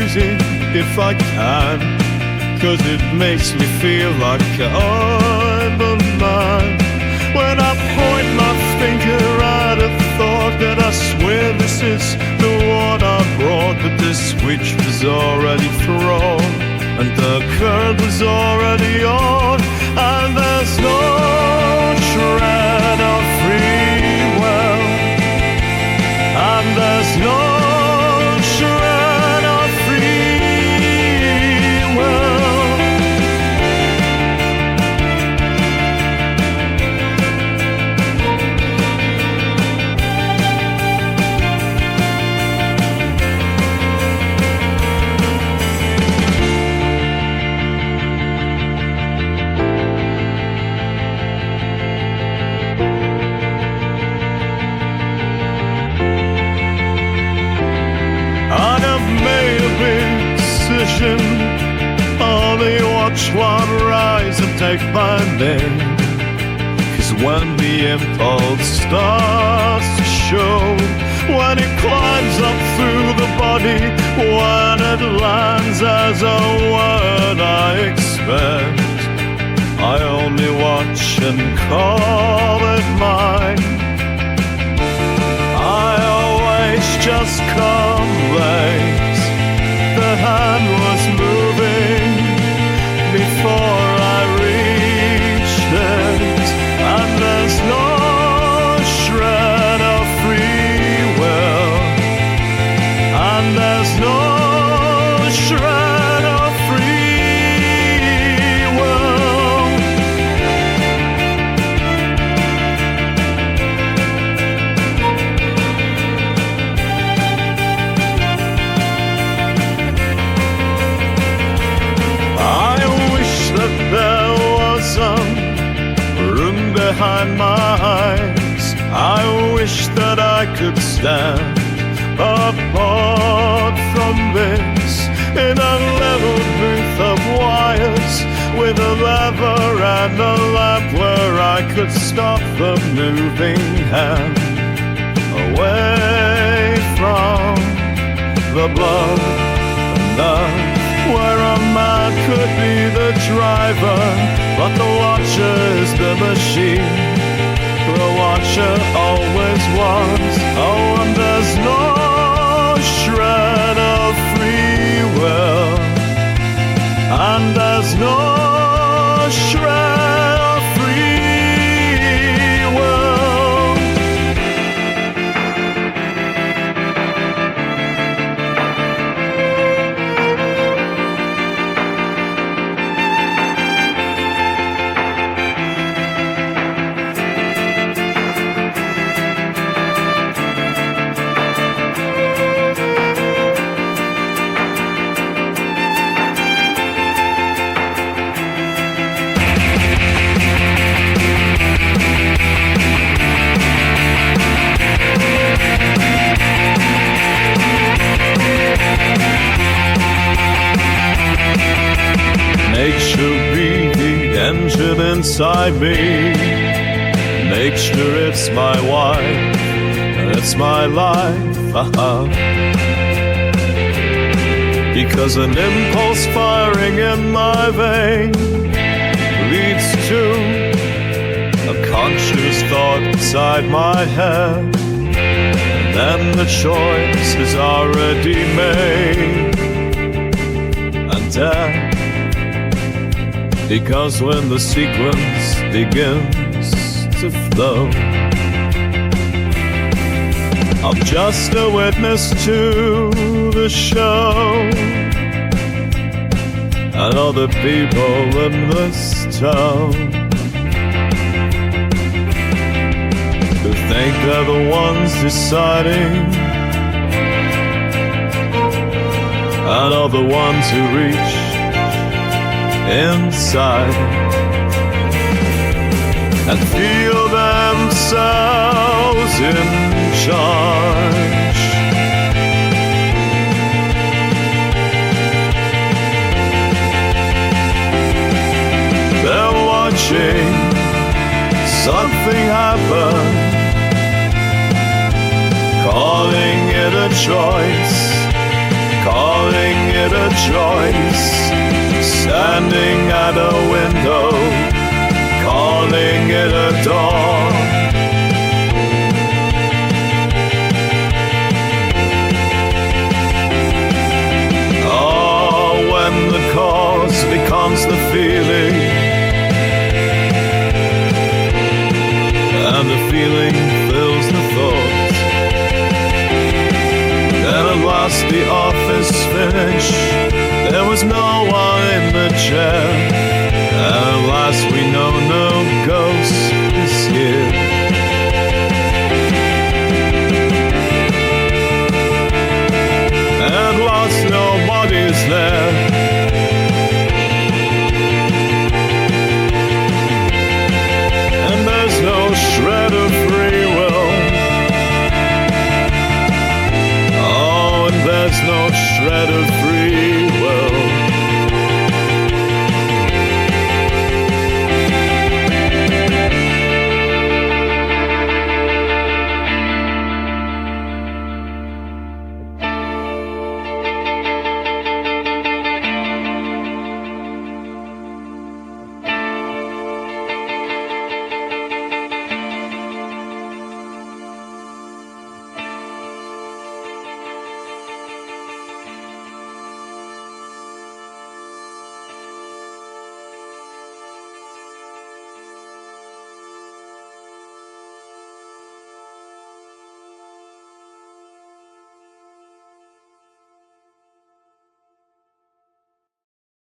easy if I can, 'cause it makes me feel like I'm a man. When I point my finger at a thought, that I swear this is the one I brought, but the switch was already thrown and the current was already on, and there's no shred of free will, and there's no shred of free will. Only watch one rise and take my name, 'cause when the impulse starts to show, when it climbs up through the body, when it lands as a word I expect, I only watch and call it mine. I always just come late. The hand was moving before I reached it, and there's no shred of free will, and there's no shred of free will. There was some room behind my eyes. I wish that I could stand apart from this, in a level booth of wires, with a lever and a lamp where I could stop the moving hand, away from the blood and love, where a man could be the driver, but the watcher is the machine. The watcher always was. Oh, and there's no shred of free will, and there's no shred of free will. Nature be the engine inside me. Nature, it's my wife, it's my life. Because an impulse firing in my vein leads to a conscious thought inside my head, and then the choice is already made. And death, because when the sequence begins to flow, I'm just a witness to the show, and all the people in this town who think they're the ones deciding, and all the ones who reach inside and feel themselves in charge. They're watching something happen, calling it a choice, calling it a choice, standing at a window, calling it a door. Oh, when the cause becomes the feeling, and the feeling fills the thought, then at last the office finished. There was no one in the chair, and at last we know no ghost is here. At last nobody's there, and there's no shred of free will. Oh, and there's no shred of